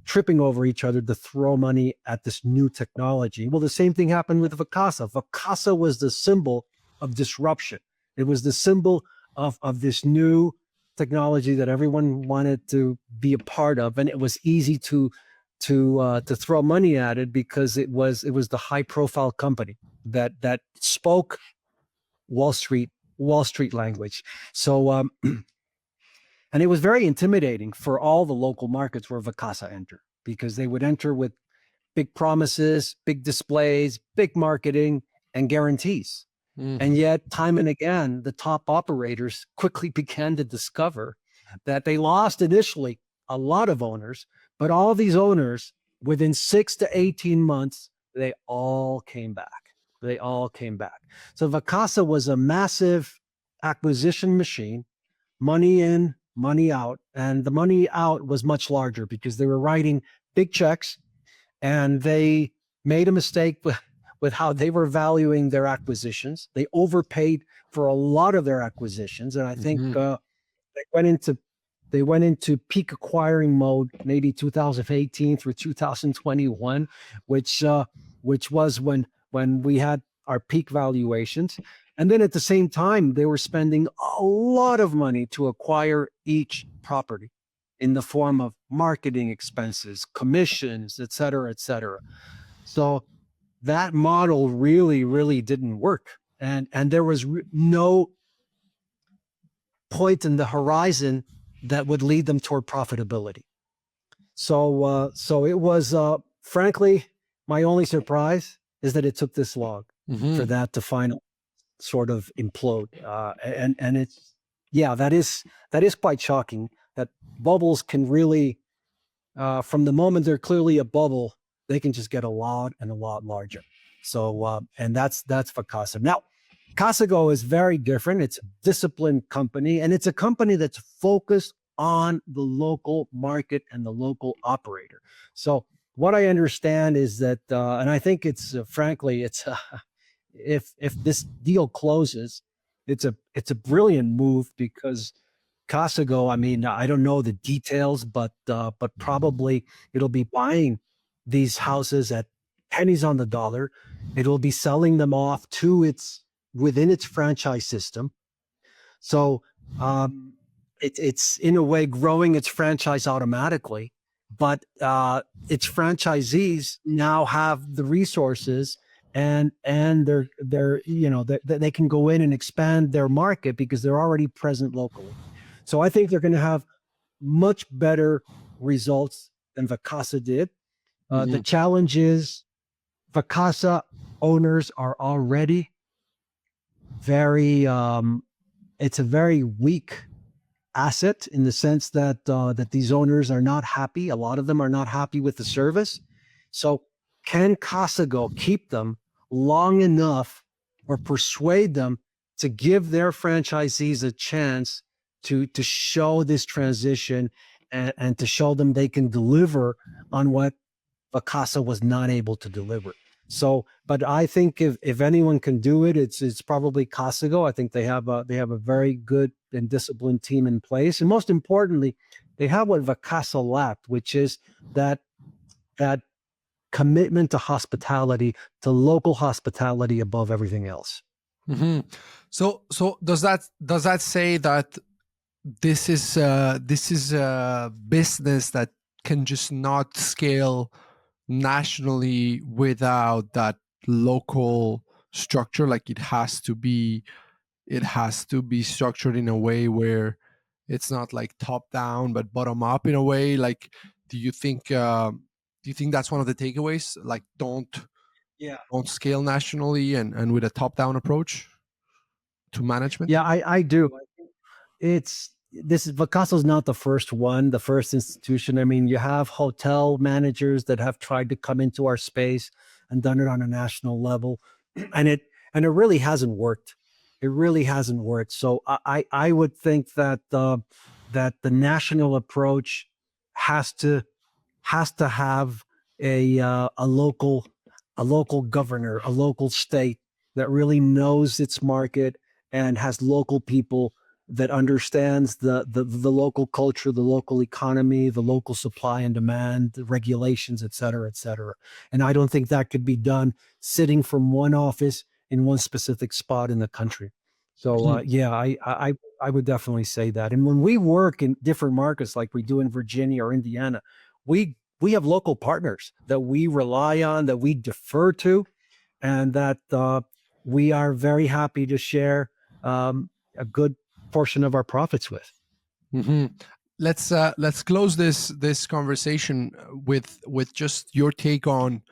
B: tripping over each other to throw money at this new technology. Well, the same thing happened with Vacasa. Vacasa was the symbol of disruption. It was the symbol of this new technology that everyone wanted to be a part of, and it was easy to throw money at it because it was the high profile company that spoke Wall Street Wall Street language. So and it was very intimidating for all the local markets where Vacasa entered, because they would enter with big promises, big displays, big marketing, and guarantees. And
A: Mhm.
B: yet, time and again, the top operators quickly began to discover that they lost initially a lot of owners, but all these owners, within 6 to 18 months, they all came back. They all came back. So Vacasa was a massive acquisition machine, money in, money out. And the money out was much larger because they were writing big checks, and they made a mistake with how they were valuing their acquisitions. They overpaid for a lot of their acquisitions, and I think
A: Mhm.
B: they went into they went into peak acquiring mode maybe 2018 through 2021, which which was when we had our peak valuations. And then at the same time, they were spending a lot of money to acquire each property in the form of marketing expenses, commissions, et cetera, et cetera. So that model really, really didn't work. And there was no point in the horizon that would lead them toward profitability. So it was, frankly, my only surprise is that it took this long for
A: Mhm.
B: that to finally sort of implode. And it's, yeah, that is quite shocking that bubbles can really, from the moment they're clearly a bubble, they can just get a lot and a lot larger. So, and that's for Casa. Now, Casago is very different. It's a disciplined company, and it's a company that's focused on the local market and the local operator. So, what I understand is that, and I think it's frankly, it's if this deal closes, it's a brilliant move because Casago, I mean, I don't know the details, but probably it'll be buying these houses at pennies on the dollar. It'll be selling them off to its within its franchise system. So it's in a way growing its franchise automatically, but its franchisees now have the resources, and they're they can go in and expand their market because they're already present locally. So I think they're going to have much better results than Vacasa did. The
A: Mhm.
B: challenge is Vacasa owners are already very it's a very weak asset in the sense that these owners are not happy. A lot of them are not happy with the service. So can Casago keep them long enough or persuade them to give their franchisees a chance to show this transition, and to show them they can deliver on what Vacasa was not able to deliver. So, but I think if anyone can do it, it's probably Casago. I think they have a very good and disciplined team in place, and most importantly, they have what Vacasa lacked, which is that commitment to hospitality, to local hospitality above everything else.
A: Mhm. So does that say that this is a business that can just not scale nationally without that local structure? Like it has to be structured in a way where it's not like top down but bottom up in a way. Like, do you think do you think that's one of the takeaways? Like,
B: Yeah.
A: don't scale nationally and with a top down approach to management.
B: Yeah, I do. It's this is Vacasso's not the first one, the first institution. I mean, you have hotel managers that have tried to come into our space and done it on a national level, and it really hasn't worked. It really hasn't worked. So I would think that the national approach has to have a local governor, a local state that really knows its market and has local people that understands the local culture, the local economy, the local supply and demand, the regulations, et cetera, et cetera. And I don't think that could be done sitting from one office in one specific spot in the country. So
A: Mhm.
B: yeah, I would definitely say that. And when we work in different markets, like we do in Virginia or Indiana, we have local partners that we rely on, that we defer to, and that we are very happy to share a good portion of our profits with.
A: Hmm. Let's close this conversation with just your take on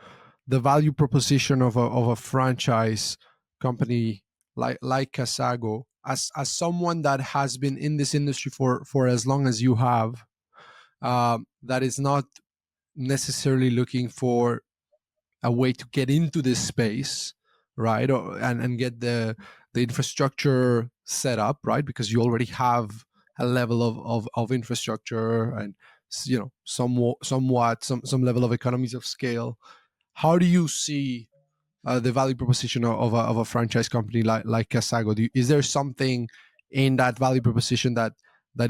A: the value proposition of a franchise company like Casago, as someone that has been in this industry for as long as you have, that is not necessarily looking for a way to get into this space, right? And get the infrastructure set up, right? Because you already have a level of infrastructure and somewhat some level of economies of scale. How do you see the value proposition of a franchise company like Casago? Is there something in that value proposition that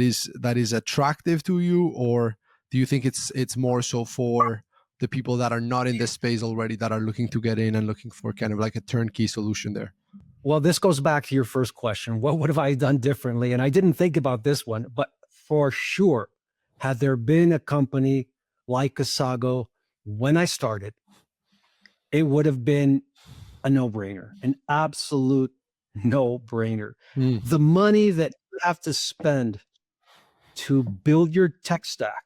A: is attractive to you, or do you think it's more so for the people that are not in the space already, that are looking to get in and looking for kind of like a turnkey solution there?
B: Well, this goes back to your first question. What would have I done differently? And I didn't think about this one, but for sure, had there been a company like Casago when I started, it would have been a no brainer, an absolute no brainer.
A: Mm.
B: The money that you have to spend to build your tech stack,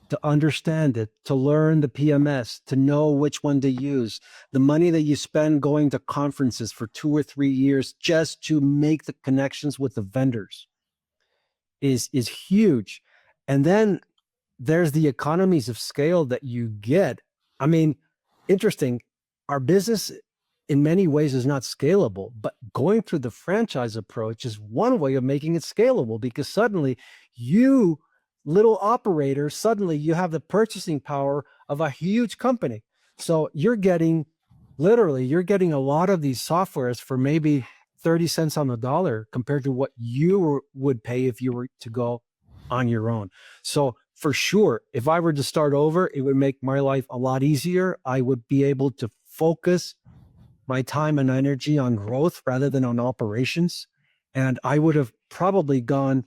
B: to understand it, to learn the PMS, to know which one to use, the money that you spend going to conferences for 2 or 3 years just to make the connections with the vendors is huge. And then there's the economies of scale that you get. I mean, interesting. Our business in many ways is not scalable, but going through the franchise approach is one way of making it scalable, because suddenly you, little operator, suddenly you have the purchasing power of a huge company. So you're getting a lot of these softwares for maybe 30 cents on the dollar compared to what you would pay if you were to go on your own. So for sure, if I were to start over, it would make my life a lot easier. I would be able to focus my time and energy on growth rather than on operations. And I would have probably gone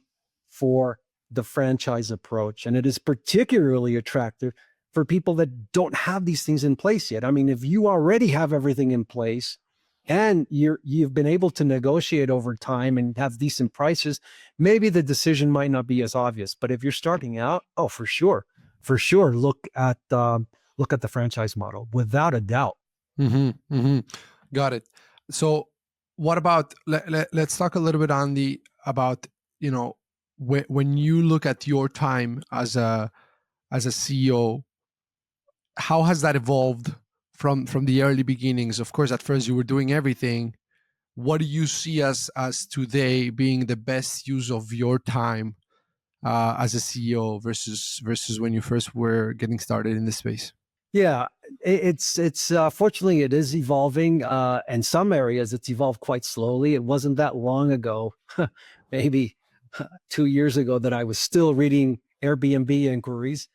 B: for the franchise approach. And it is particularly attractive for people that don't have these things in place yet. I mean, if you already have everything in place and you've been able to negotiate over time and have decent prices, maybe the decision might not be as obvious. But if you're starting out, oh, for sure, look at the franchise model without a doubt.
A: Hmm. Hmm. Got it. So, what about let's talk a little bit, Andy, about when you look at your time as a CEO, how has that evolved from the early beginnings? Of course, at first you were doing everything. What do you see as today being the best use of your time as a CEO versus when you first were getting started in this space?
B: Yeah, it's fortunately it is evolving. In some areas, it's evolved quite slowly. It wasn't that long ago, maybe 2 years ago, that I was still reading Airbnb inquiries.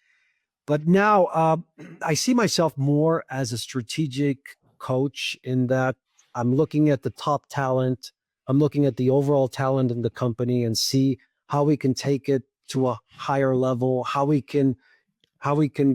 B: But now I see myself more as a strategic coach, in that I'm looking at the top talent. I'm looking at the overall talent in the company and see how we can take it to a higher level, how we can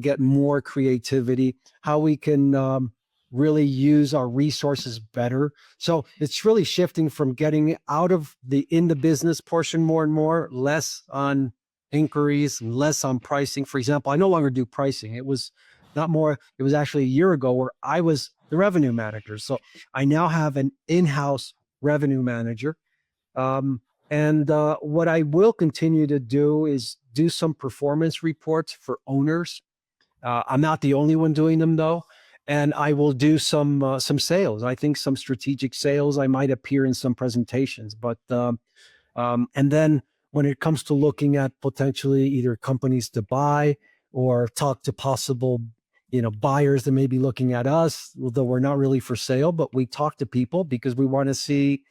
B: get more creativity, how we can really use our resources better. So it's really shifting from getting out of the in the business portion more and more, less on inquiries, less on pricing. For example, I no longer do pricing. It was not more, it was actually a year ago where I was the revenue manager. So I now have an in-house revenue manager. And what I will continue to do is do some performance reports for owners. I'm not the only one doing them, though, and I will do some sales. I think some strategic sales. I might appear in some presentations, but and then when it comes to looking at potentially either companies to buy or talk to possible buyers that may be looking at us, though we're not really for sale, but we talk to people because we want to see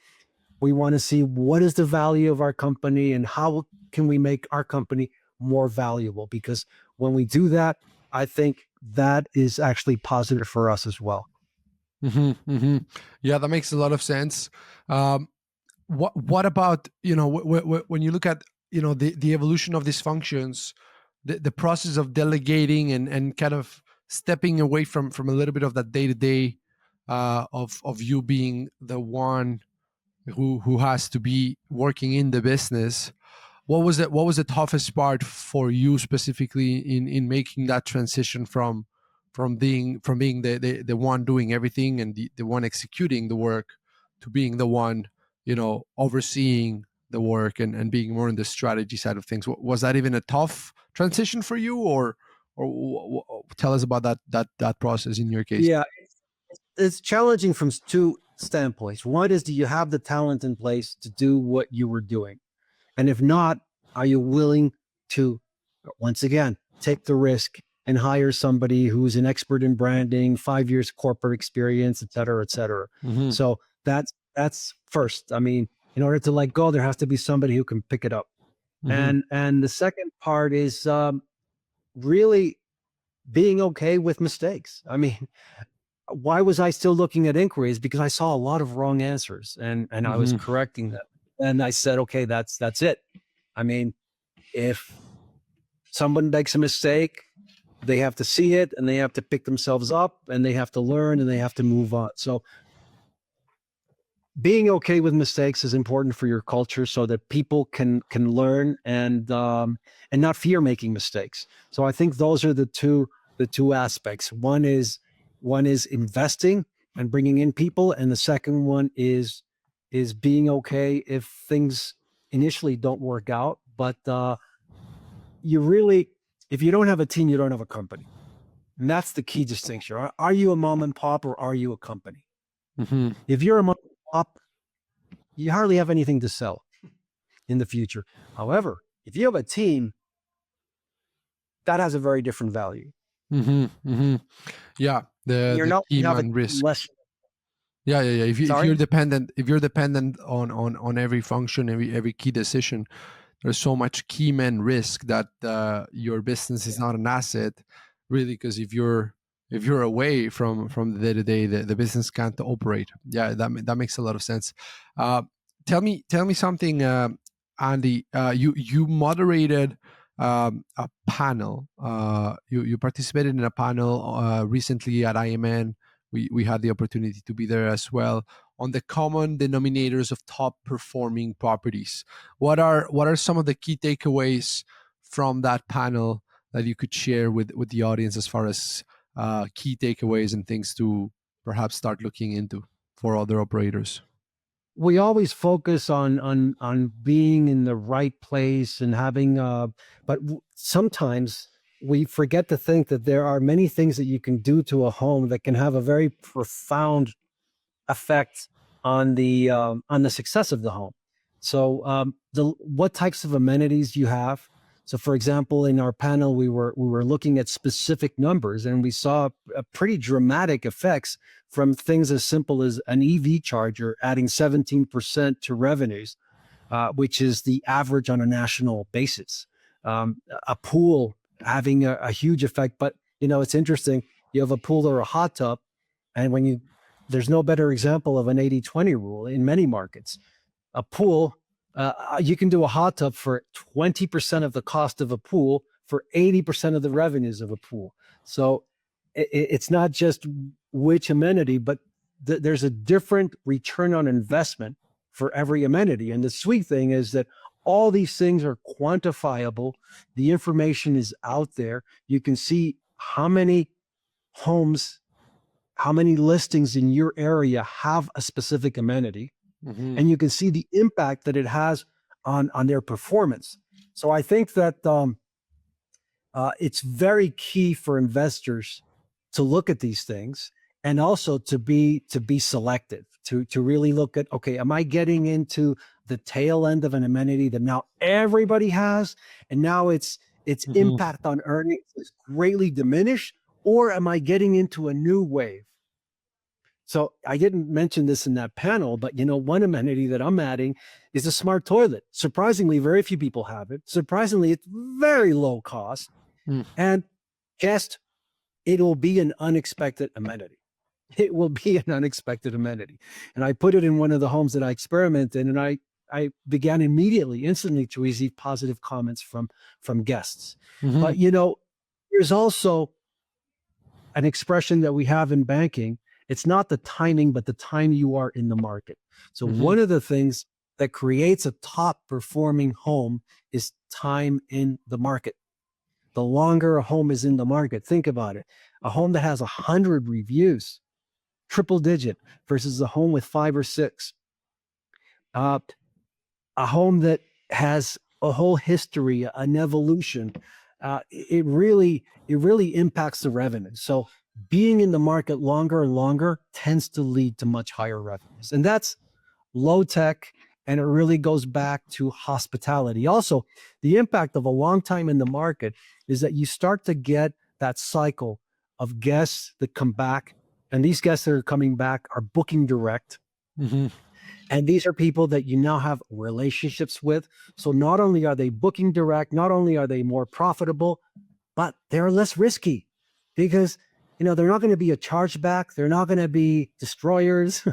B: what is the value of our company and how can we make our company more valuable, because when we do that, I think that is actually positive for us as well.
A: Hmm. Hmm. Yeah, that makes a lot of sense. Um, what about, when you look at, the evolution of these functions, the process of delegating and kind of stepping away from a little bit of that day to day, of you being the one who has to be working in the business. What was the toughest part for you specifically in making that transition from being the one doing everything and the one executing the work, to being the one, overseeing the work and being more in the strategy side of things? Was that even a tough transition for you, or tell us about that process in your case?
B: Yeah, it's challenging from two standpoints. One is, do you have the talent in place to do what you were doing? And if not, are you willing to, once again, take the risk and hire somebody who's an expert in branding, 5 years corporate experience, et cetera, et cetera.
A: Mm-hmm.
B: So that's first. I mean, in order to let go, there has to be somebody who can pick it up.
A: Mm-hmm.
B: And the second part is really being okay with mistakes. I mean, why was I still looking at inquiries? Because I saw a lot of wrong answers, and I was
A: Mm-hmm.
B: correcting them. And I said, okay, that's it. I mean, if someone makes a mistake, they have to see it and they have to pick themselves up and they have to learn and they have to move on. So being okay with mistakes is important for your culture so that people can learn and not fear making mistakes. So I think those are the two aspects. One is investing and bringing in people, and the second one is being okay if things initially don't work out. But you really, if you don't have a team, you don't have a company, and that's the key distinction. Are you a mom and pop or are you a company?
A: Mm-hmm.
B: If you're a mom and pop, you hardly have anything to sell in the future. However, if you have a team, that has a very different value.
A: Mm-hmm. Mm-hmm. Yeah,
B: You're
A: the
B: not
A: key
B: you have a
A: man
B: team
A: risk.
B: less.
A: Yeah. If
B: Sorry.
A: you're dependent on every function, every key decision, there's so much key man risk that your business is
B: Yeah.
A: not an asset, really, because if you're away from the day to day, the business can't operate. Yeah, that makes a lot of sense. Uh, tell me something, Andy. You moderated a panel. You participated in a panel recently at IMN. We had the opportunity to be there as well, on the common denominators of top performing properties. What are some of the key takeaways from that panel that you could share with the audience, as far as key takeaways and things to perhaps start looking into for other operators?
B: We always focus on being in the right place and having but sometimes we forget to think that there are many things that you can do to a home that can have a very profound effect on the success of the home. So the what types of amenities you have. So, for example, in our panel, we were looking at specific numbers, and we saw a pretty dramatic effects from things as simple as an EV charger adding 17% to revenues, which is the average on a national basis. A pool having a huge effect, but it's interesting. You have a pool or a hot tub, and there's no better example of an 80-20 rule in many markets. A pool, you can do a hot tub for 20% of the cost of a pool for 80% of the revenues of a pool. So it's not just which amenity, but there's a different return on investment for every amenity. And the sweet thing is that all these things are quantifiable. The information is out there. You can see how many homes, how many listings in your area have a specific amenity,
A: Mm-hmm.
B: and you can see the impact that it has on their performance. So I think that it's very key for investors to look at these things, and also to be selective, to really look at, okay, am I getting into the tail end of an amenity that now everybody has, and now its
A: Mm-hmm.
B: impact on earnings is greatly diminished, or am I getting into a new wave? So I didn't mention this in that panel, but one amenity that I'm adding is a smart toilet. Surprisingly, very few people have it. Surprisingly, it's very low cost,
A: Mm.
B: and just, it'll be an unexpected amenity. it will be an unexpected amenity. And I put it in one of the homes that I experimented, and I began immediately, instantly to receive positive comments from guests.
A: Mm-hmm.
B: But there's also an expression that we have in banking. It's not the timing, but the time you are in the market. So
A: Mm-hmm.
B: one of the things that creates a top performing home is time in the market. The longer a home is in the market, think about it. A home that has 100 reviews, triple digit, versus a home with 5 or 6. Uh, a home that has a whole history, an evolution, it really impacts the revenue. So being in the market longer and longer tends to lead to much higher revenues, and that's low tech. And it really goes back to hospitality. Also, the impact of a long time in the market is that you start to get that cycle of guests that come back, and these guests that are coming back are booking direct.
A: Mm-hmm.
B: And these are people that you now have relationships with. So not only are they booking direct, not only are they more profitable, but they're less risky because they're not going to be a chargeback. They're not going to be destroyers.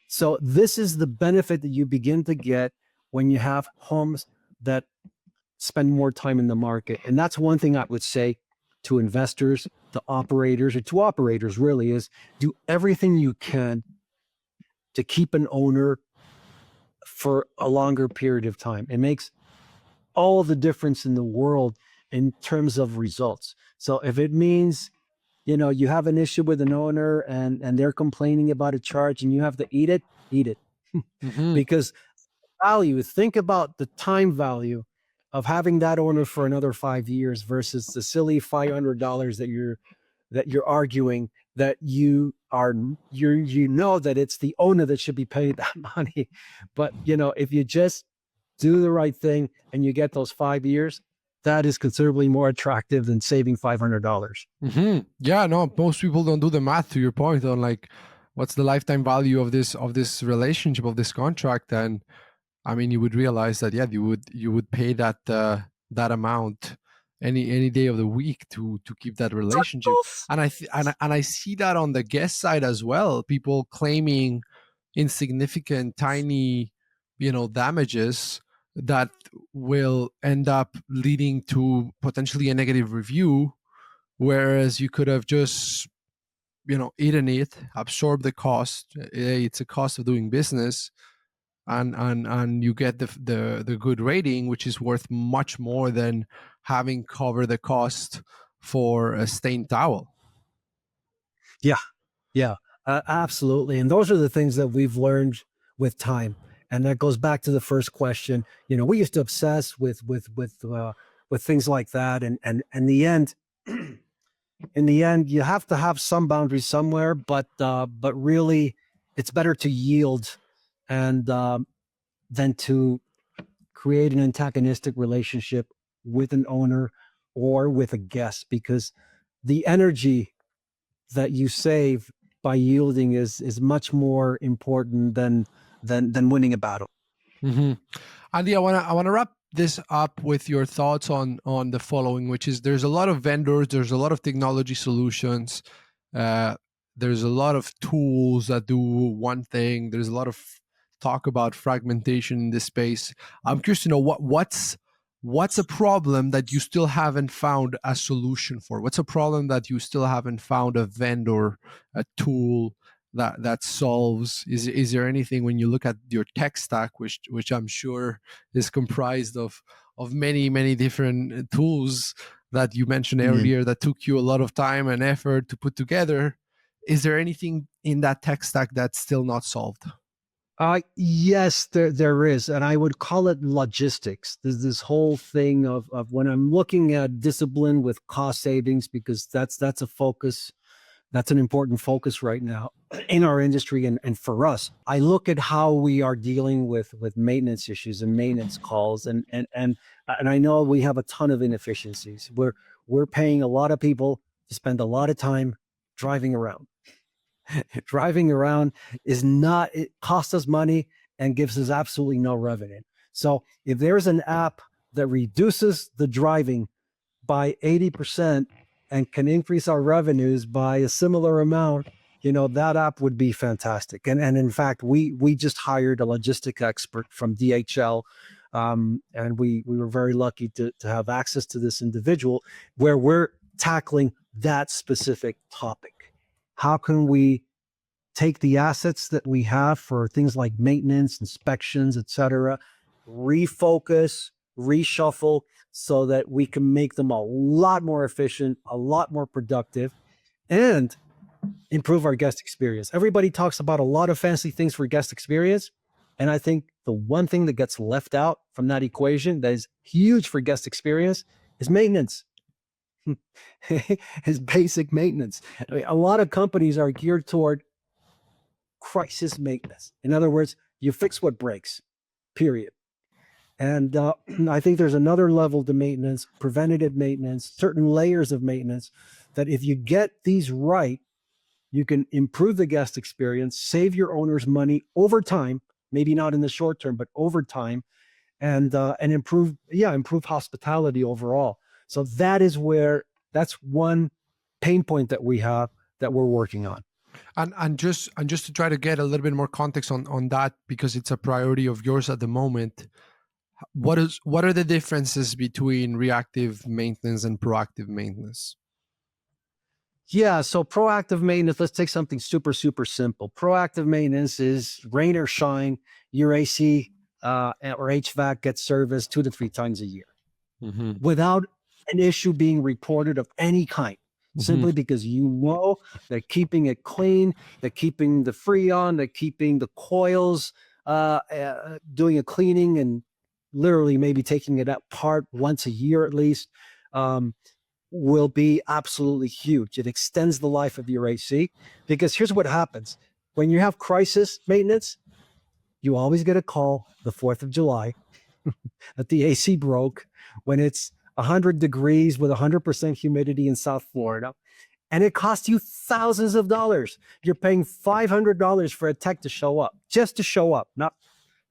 B: So this is the benefit that you begin to get when you have homes that spend more time in the market. And that's one thing I would say to investors, to operators, or to operators really, is do everything you can to keep an owner for a longer period of time. It makes all the difference in the world in terms of results. So if it means, you have an issue with an owner and they're complaining about a charge and you have to eat it.
A: Mm-hmm.
B: Because think about the time value of having that owner for another 5 years versus the silly $500 that you're arguing that that it's the owner that should be paid that money. But if you just do the right thing and you get those 5 years, that is considerably more attractive than saving $500.
A: Mm-hmm. Yeah, no, most people don't do the math to your point on like what's the lifetime value of this relationship, of this contract. And I mean, you would realize that yeah, you would pay that amount any day of the week to keep that relationship. And I see that on the guest side as well. People claiming insignificant, tiny, damages that will end up leading to potentially a negative review, whereas you could have just eaten it, absorbed the cost. It's a cost of doing business, and you get the good rating, which is worth much more than having covered the cost for a stained towel.
B: Yeah, yeah, absolutely. And those are the things that we've learned with time. And that goes back to the first question. We used to obsess with things like that, and in the end, you have to have some boundaries somewhere. But really, it's better to yield and than to create an antagonistic relationship with an owner or with a guest, because the energy that you save by yielding is much more important than winning a battle.
A: Mm-hmm. Andy, I wanna wrap this up with your thoughts on the following, which is there's a lot of vendors, there's a lot of technology solutions, uh, there's a lot of tools that do one thing. There's a lot of talk about fragmentation in this space. I'm curious to know what's a problem that you still haven't found a solution for. What's a problem that you still haven't found a vendor, a tool that solves? Is there anything when you look at your tech stack, which I'm sure is comprised of many different tools that you mentioned
B: Mm.
A: earlier that took you a lot of time and effort to put together? Is there anything in that tech stack that's still not solved?
B: Yes, there is, and I would call it logistics. There's this whole thing of when I'm looking at discipline with cost savings, because that's a focus. That's an important focus right now in our industry and for us. I look at how we are dealing with maintenance issues and maintenance calls, and I know we have a ton of inefficiencies. We're paying a lot of people to spend a lot of time driving around. Driving around it costs us money and gives us absolutely no revenue. So if there's an app that reduces the driving by 80%, and can increase our revenues by a similar amount, that app would be fantastic. And in fact, we just hired a logistic expert from DHL. And we were very lucky to have access to this individual where we're tackling that specific topic. How can we take the assets that we have for things like maintenance, inspections, etc., refocus, reshuffle so that we can make them a lot more efficient, a lot more productive, and improve our guest experience. Everybody talks about a lot of fancy things for guest experience. And I think the one thing that gets left out from that equation that is huge for guest experience is maintenance. Is basic maintenance. I mean, a lot of companies are geared toward crisis maintenance. In other words, you fix what breaks, period. And I think there's another level to maintenance, preventative maintenance, certain layers of maintenance that if you get these right, you can improve the guest experience, save your owners money over time, maybe not in the short term, but over time, and improve hospitality overall. So that's one pain point that we have that we're working on.
A: And just to try to get a little bit more context on that, because it's a priority of yours at the moment. What are the differences between reactive maintenance and proactive maintenance?
B: Yeah, so proactive maintenance, let's take something super, super simple. Proactive maintenance is rain or shine, your AC or HVAC gets serviced 2 to 3 times a year without an issue being reported of any kind, simply because they're keeping it clean, they're keeping the Freon, they're keeping the coils, doing a cleaning and literally maybe taking it apart once a year at least. Will be absolutely huge. It extends the life of your AC because here's what happens. When you have crisis maintenance, you always get a call the 4th of July that the AC broke when it's 100 degrees with 100% humidity in South Florida. And it costs you thousands of dollars. You're paying $500 for a tech to show up, just to show up, not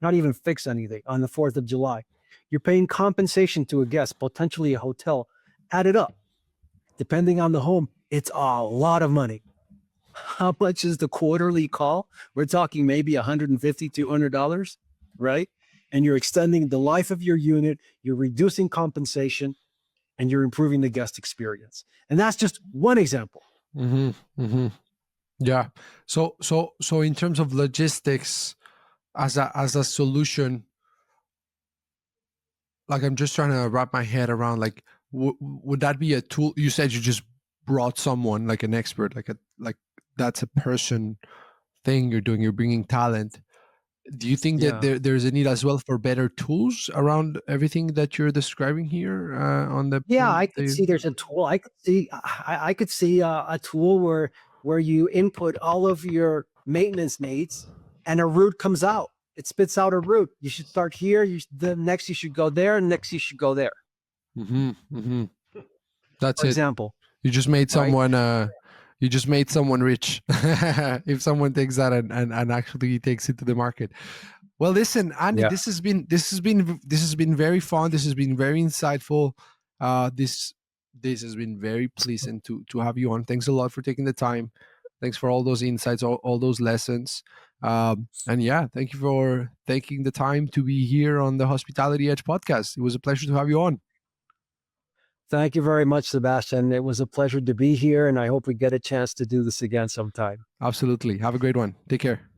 B: even fix anything on the 4th of July. You're paying compensation to a guest, potentially a hotel. Add it up. Depending on the home, it's a lot of money. How much is the quarterly call? We're talking maybe $150, $200, right? And you're extending the life of your unit, you're reducing compensation, and you're improving the guest experience. And that's just one example.
A: Yeah. So in terms of logistics, as a solution, like I'm just trying to wrap my head around, like, would that be a tool? You said you just brought someone, like an expert, like that's a person thing you're doing. You're bringing talent. Do you think that there's a need as well for better tools around everything that you're describing here on the?
B: Yeah, I could see there's a tool. I could see a tool where you input all of your maintenance needs, and a route comes out. It spits out a route. You should start here. The next you should go there, and next you should go there.
A: That's
B: For example,
A: you just made someone you just made someone rich if someone takes that and actually takes it to the market. Well, listen, Andy, this has been very fun. This has been very insightful. This has been very pleasant to have you on. Thanks a lot for taking the time. Thanks for all those insights, all those lessons. And yeah, thank you for taking the time to be here on the Hospitality Edge podcast. It was a pleasure to have you on.
B: Thank you very much, Sebastian. It was a pleasure to be here, and I hope we get a chance to do this again sometime.
A: Absolutely. Have a great one. Take care.